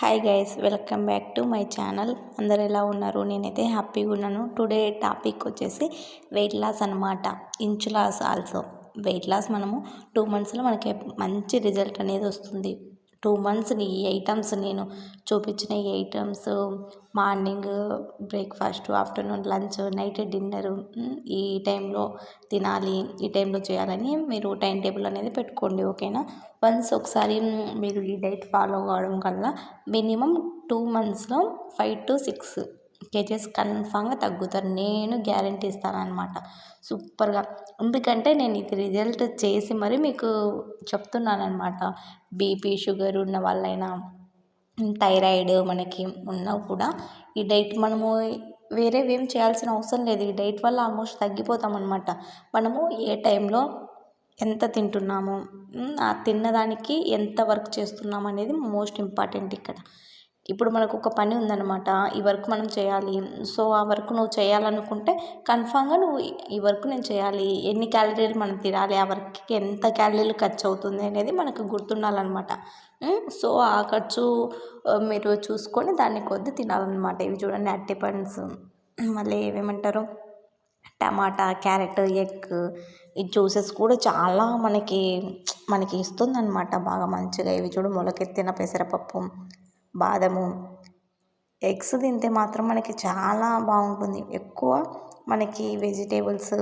Hi guys, welcome back to my channel. అందరు ఎలా ఉన్నారు? నేనైతే హ్యాపీగా ఉన్నాను. టుడే టాపిక్ వచ్చేసి వెయిట్ లాస్ అనమాట. Inch loss also. Weight loss మనము 2 monthsలో మనకి మంచి రిజల్ట్ అనేది వస్తుంది. 2 months ఈ ఐటమ్స్ నేను చూపించిన ఈ items morning breakfast, afternoon lunch, night dinner ఈ టైంలో తినాలి, ఈ టైంలో చేయాలని మీరు టైం టేబుల్ అనేది పెట్టుకోండి. ఓకేనా? వన్స్ ఒకసారి మీరు ఈ డైట్ ఫాలో కావడం వల్ల మినిమం 2 monthsలో 5 to 6 kgs కన్ఫామ్గా తగ్గుతారు. నేను గ్యారంటీ ఇస్తానన్నమాట. సూపర్గా. ఎందుకంటే నేను ఇది రిజల్ట్ చేసి మరి మీకు చెప్తున్నానమాట. బీపీ షుగర్ ఉన్న వాళ్ళైనా, థైరాయిడ్ మనకి ఉన్నా కూడా ఈ డైట్ మనము వేరేవేం చేయాల్సిన అవసరం లేదు. ఈ డైట్ వల్ల ఆల్మోస్ట్ తగ్గిపోతామన్నమాట. మనము ఏ టైంలో ఎంత తింటున్నాము, ఆ తిన్నదానికి ఎంత వర్క్ చేస్తున్నాము అనేది మోస్ట్ ఇంపార్టెంట్ ఇక్కడ. ఇప్పుడు మనకు ఒక పని ఉందన్నమాట, ఈ వర్క్ మనం చేయాలి. సో ఆ వర్క్ నువ్వు చేయాలనుకుంటే కన్ఫామ్గా నువ్వు ఈ వర్క్ నేను చేయాలి, ఎన్ని క్యాలరీలు మనం తినాలి, ఆ వర్క్కి ఎంత క్యాలరీలు ఖర్చు అవుతుంది అనేది మనకు గుర్తుండాలన్నమాట. సో ఆ ఖర్చు మీరు చూసుకొని దాన్ని కొద్ది తినాలన్నమాట. ఇవి చూడండి, అరటి పండ్స్, మళ్ళీ ఏమేమంటారు, టమాటా, క్యారెట్, ఎగ్, ఈ జ్యూసెస్ కూడా చాలా మనకి ఇస్తుందన్నమాట బాగా మంచిగా. ఇవి చూడు, మొలకెత్తిన పెసరపప్పు, బాదము, ఎగ్స్ తింటే మాత్రం మనకి చాలా బాగుంటుంది. ఎక్కువ మనకి వెజిటేబుల్స్,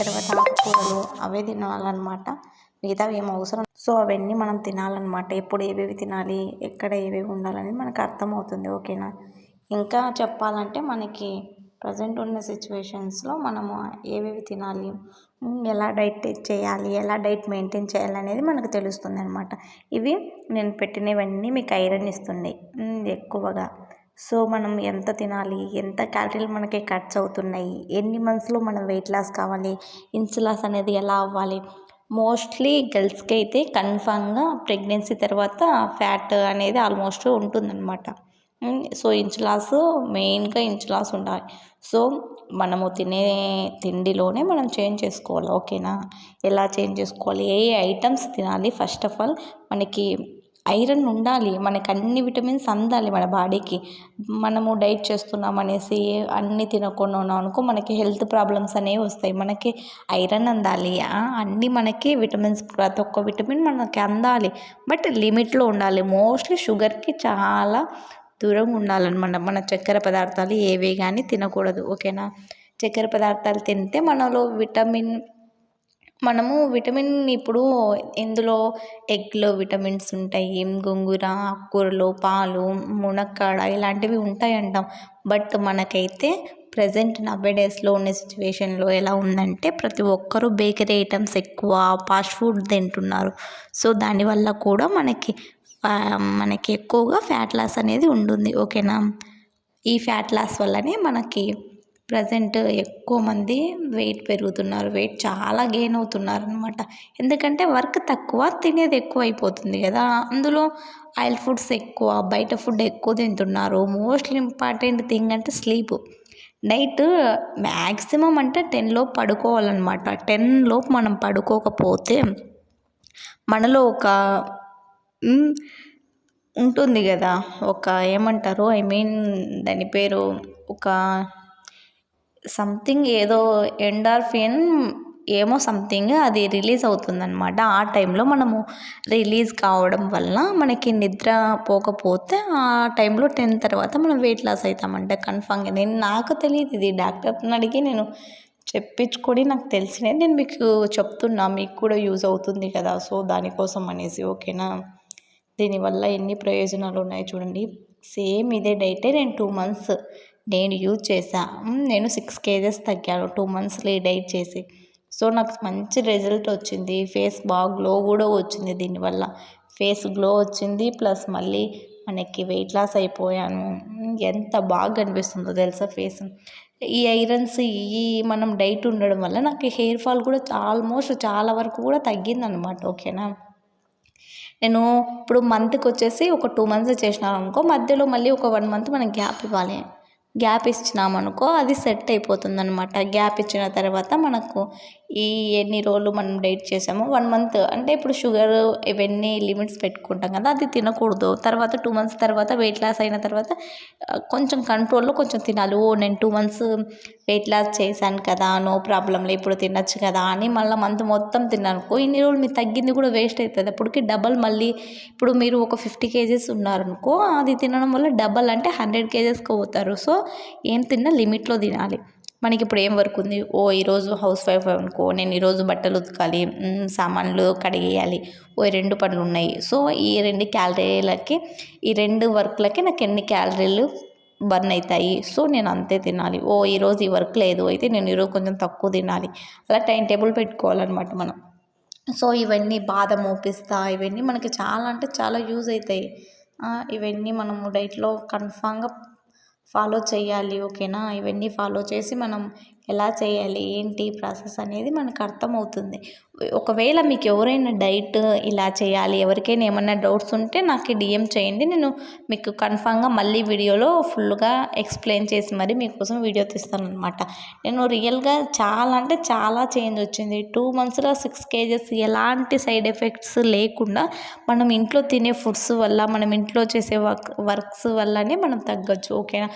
తర్వాత ఆకుకూరలు అవే తినాలన్నమాట. మిగతావి ఏం అవసరం. సో అవన్నీ మనం తినాలన్నమాట. ఎప్పుడు ఏవేవి తినాలి, ఎక్కడ ఏవేవి ఉండాలని మనకు అర్థమవుతుంది. ఓకేనా? ఇంకా చెప్పాలంటే మనకి ప్రజెంట్ ఉన్న సిచ్యువేషన్స్లో మనము ఏవేవి తినాలి, ఎలా డైట్ చేయాలి, ఎలా డైట్ మెయింటైన్ చేయాలి అనేది మనకు తెలుస్తుంది అనమాట. ఇవి నేను పెట్టినవన్నీ మీకు ఐరన్ ఇస్తున్నాయి ఎక్కువగా. సో మనం ఎంత తినాలి, ఎంత క్యాలరీలు మనకి ఖర్చు అవుతున్నాయి, ఎన్ని మంత్స్లో మనం వెయిట్ లాస్ కావాలి, ఇంచు లాస్ అనేది ఎలా అవ్వాలి. మోస్ట్లీ గర్ల్స్కి అయితే కన్ఫామ్గా ప్రెగ్నెన్సీ తర్వాత ఫ్యాట్ అనేది ఆల్మోస్ట్ ఉంటుందన్నమాట. సో ఇంచు లాస్, మెయిన్గా ఇంచు లాస్ ఉండాలి. సో మనము తినే తిండిలోనే మనం చేంజ్ చేసుకోవాలి. ఓకేనా? ఎలా చేంజ్ చేసుకోవాలి, ఏ ఐటమ్స్ తినాలి, ఫస్ట్ ఆఫ్ ఆల్ మనకి ఐరన్ ఉండాలి, మనకి అన్ని విటమిన్స్ అందాలి మన బాడీకి. మనము డైట్ చేస్తున్నాం అనేసి అన్నీ తినకుండా ఉన్నాం అనుకో, మనకి హెల్త్ ప్రాబ్లమ్స్ అనేవి వస్తాయి. మనకి ఐరన్ అందాలి, అన్నీ మనకి విటమిన్స్, ప్రతి ఒక్క విటమిన్ మనకి అందాలి, బట్ లిమిట్లో ఉండాలి. మోస్ట్లీ షుగర్కి చాలా దూరంగా ఉండాలన్నమాట. మన చక్కెర పదార్థాలు ఏవి కానీ తినకూడదు. ఓకేనా? చక్కెర పదార్థాలు తింటే మనలో విటమిన్ ఇప్పుడు ఇందులో ఎగ్లో విటమిన్స్ ఉంటాయి, గోంగూర, ఆకుకూరలు, పాలు, మునక్కాడ ఇలాంటివి ఉంటాయంటాం. బట్ మనకైతే ప్రజెంట్ నవ్వేడేస్లో ఉన్న సిచ్యువేషన్లో ఎలా ఉందంటే ప్రతి ఒక్కరూ బేకరీ ఐటమ్స్ ఎక్కువ, ఫాస్ట్ ఫుడ్ తింటున్నారు. సో దానివల్ల కూడా మనకి ఎక్కువగా ఫ్యాట్ లాస్ అనేది ఉంటుంది. ఓకేనా? ఈ ఫ్యాట్ లాస్ వల్లనే మనకి ప్రజెంట్ ఎక్కువ మంది వెయిట్ పెరుగుతున్నారు, వెయిట్ చాలా గెయిన్ అవుతున్నారు అనమాట. ఎందుకంటే వర్క్ తక్కువ, తినేది ఎక్కువ అయిపోతుంది కదా. అందులో ఆయిల్ ఫుడ్స్ ఎక్కువ, బయట ఫుడ్ ఎక్కువ తింటున్నారు. మోస్ట్లీ ఇంపార్టెంట్ థింగ్ అంటే స్లీప్. నైట్ మ్యాక్సిమం అంటే 10 లోపు పడుకోవాలన్నమాట. 10 లోపు మనం పడుకోకపోతే మనలో ఒక ఉంటుంది కదా, ఒక ఏమంటారు, దాని పేరు ఒక సంథింగ్, ఏదో ఎండార్ఫిన్ ఏమో సంథింగ్, అది రిలీజ్ అవుతుందన్నమాట. ఆ టైంలో మనము రిలీజ్ కావడం వల్ల మనకి నిద్ర పోకపోతే ఆ టైంలో 10 తర్వాత మనం వెయిట్ లాస్ అవుతామంటే కన్ఫామ్గా. నాకు తెలియదు, ఇది డాక్టర్ని అడిగి నేను చెప్పించుకొని నాకు తెలిసినది నేను మీకు చెప్తున్నా, మీకు కూడా యూజ్ అవుతుంది కదా. సో దానికోసం అనేసి. ఓకేనా? దీనివల్ల ఎన్ని ప్రయోజనాలు ఉన్నాయి చూడండి. సేమ్ ఇదే డైటే నేను 2 months నేను యూజ్ చేశా. నేను 6 kgs తగ్గాను 2 monthsలో ఈ డైట్ చేసి. సో నాకు మంచి రిజల్ట్ వచ్చింది. ఫేస్ బాగా గ్లో కూడా వచ్చింది. దీనివల్ల ఫేస్ గ్లో వచ్చింది, ప్లస్ మళ్ళీ మనకి వెయిట్ లాస్ అయిపోయాను. ఎంత బాగా కనిపిస్తుందో తెలుసా ఫేస్. ఈ ఐరన్స్, మనం డైట్ ఉండడం వల్ల నాకు హెయిర్ ఫాల్ కూడా ఆల్మోస్ట్ చాలా వరకు కూడా తగ్గిందనమాట. ఓకేనా? నేను ఇప్పుడు మంత్కి వచ్చేసి ఒక 2 months చేసినాను అనుకో, మధ్యలో మళ్ళీ ఒక 1 month మనం గ్యాప్ ఇవ్వాలి. గ్యాప్ ఇచ్చినామనుకో అది సెట్ అయిపోతుంది అనమాట. గ్యాప్ ఇచ్చిన తర్వాత మనకు ఈ ఎన్ని రోజులు మనం డైట్ చేసామో 1 మంత్ అంటే ఇప్పుడు షుగర్ ఇవన్నీ లిమిట్స్ పెట్టుకుంటాం కదా, అది తినకూడదు. తర్వాత 2 మంత్స్ తర్వాత వెయిట్ లాస్ అయిన తర్వాత కొంచెం కంట్రోల్లో కొంచెం తినాలి. నేను 2 మంత్స్ వెయిట్ లాస్ చేశాను కదా, నో ప్రాబ్లంలే ఇప్పుడు తినొచ్చు కదా అని మళ్ళీ మంత్ మొత్తం తిన్నానుకో, ఇన్ని రోజులు మీరు తగ్గింది కూడా వేస్ట్ అవుతుంది. అప్పటికి డబల్ మళ్ళీ ఇప్పుడు మీరు ఒక 50 కేజెస్ ఉన్నారనుకో, అది తినడం వల్ల డబల్ అంటే 100 కేజెస్కి పోతారు. సో ఏం తిన్నా లిమిట్లో తినాలి. మనకి ఇప్పుడు ఏం వర్క్ ఉంది, ఈరోజు హౌస్ వైఫ్ అనుకో, నేను ఈరోజు బట్టలు ఉతకాలి, సామాన్లు కడిగేయాలి, ఈ 2 పనులు ఉన్నాయి. సో ఈ 2 క్యాలరీలకి ఈ 2 వర్క్లకి నాకు ఎన్ని క్యాలరీలు బర్న్ అవుతాయి. సో నేను అంతే తినాలి. ఈరోజు ఈ వర్క్ లేదు, అయితే నేను ఈరోజు కొంచెం తక్కువ తినాలి. అలా టైం టేబుల్ పెట్టుకోవాలన్నమాట మనం. సో ఇవన్నీ బాదము, పిస్తా ఇవన్నీ మనకి చాలా అంటే చాలా యూజ్ అవుతాయి. ఇవన్నీ మనము డైట్లో కన్ఫామ్గా ఫాలో చేయాలి. ఓకేనా. ఇవన్నీ ఫాలో చేసి మనం ఎలా చేయాలి, ఏంటి ప్రాసెస్ అనేది మనకు అర్థమవుతుంది. ఒకవేళ మీకు ఎవరైనా డైట్ ఇలా చేయాలి, ఎవరికైనా ఏమన్నా డౌట్స్ ఉంటే నాకు డిఎం చేయండి. నేను మీకు కన్ఫామ్గా మళ్ళీ వీడియోలో ఫుల్గా ఎక్స్ప్లెయిన్ చేసి మరి మీకోసం వీడియో తీస్తాను అనమాట. నేను రియల్గా చాలా అంటే చాలా చేంజ్ వచ్చింది. 2 మంత్స్లో 6 కేజెస్ ఎలాంటి సైడ్ ఎఫెక్ట్స్ లేకుండా మనం ఇంట్లో తినే ఫుడ్స్ వల్ల, మనం ఇంట్లో చేసే వర్క్స్ వల్లనే మనం తగ్గొచ్చు. ఓకేనా.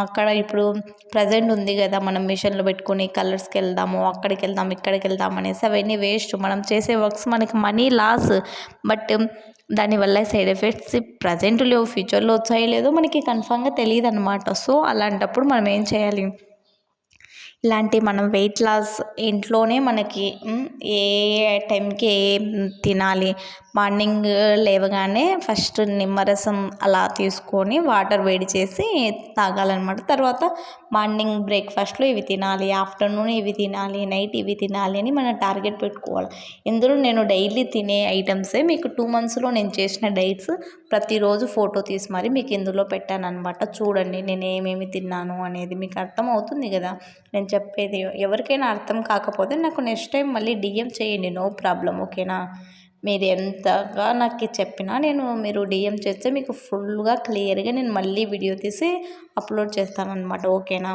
అక్కడ ఇప్పుడు ప్రజెంట్ ఉంది కదా, మనం మిషన్లో పెట్టుకొని కలర్స్కి వెళ్దాము, అక్కడికి వెళ్దాం, ఇక్కడికి వెళ్దాం అనేసి అవన్నీ వేస్ట్. మనం చేసే వర్క్స్ మనకి మనీ లాస్, బట్ దానివల్ల సైడ్ ఎఫెక్ట్స్ ప్రజెంట్ లేవు, ఫ్యూచర్లో వచ్చాయో లేదో మనకి కన్ఫామ్గా తెలియదు అనమాట. సో అలాంటప్పుడు మనం ఏం చేయాలి, ఇలాంటి మనం వెయిట్ లాస్ ఇంట్లోనే మనకి ఏ టైంకి ఏం తినాలి, మార్నింగ్ లేవగానే ఫస్ట్ నిమ్మరసం అలా తీసుకొని వాటర్ వేడి చేసి తాగాలన్నమాట. తర్వాత మార్నింగ్ బ్రేక్ఫాస్ట్లో ఇవి తినాలి, ఆఫ్టర్నూన్ ఇవి తినాలి, నైట్ ఇవి తినాలి అని మనం టార్గెట్ పెట్టుకోవాలి. ఇందులో నేను డైలీ తినే ఐటమ్సే మీకు 2 మంత్స్లో నేను చేసిన డైట్స్ ప్రతిరోజు ఫోటో తీసి మరి మీకు ఇందులో పెట్టాను అనమాట. చూడండి నేను ఏమేమి తిన్నాను అనేది మీకు అర్థం అవుతుంది కదా నేను చెప్పేది. ఎవరికైనా అర్థం కాకపోతే నాకు నెక్స్ట్ టైం మళ్ళీ డిఎం చేయండి, నో ప్రాబ్లం. ఓకేనా. మీరు ఎంతగా నాకు చెప్పినా మీరు డిఎం చేస్తే మీకు ఫుల్గా క్లియర్గా నేను మళ్ళీ వీడియో తీసి అప్లోడ్ చేస్తాను అనమాట. ఓకేనా.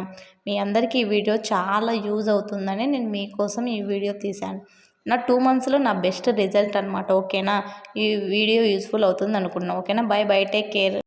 మీ అందరికీ ఈ వీడియో చాలా యూజ్ అవుతుందని నేను మీకోసం ఈ వీడియో తీశాను. నా 2 మంత్స్లో నా బెస్ట్ రిజల్ట్ అనమాట. ఓకేనా. ఈ వీడియో యూస్ఫుల్ అవుతుంది అనుకున్నా. ఓకేనా. By by, take care.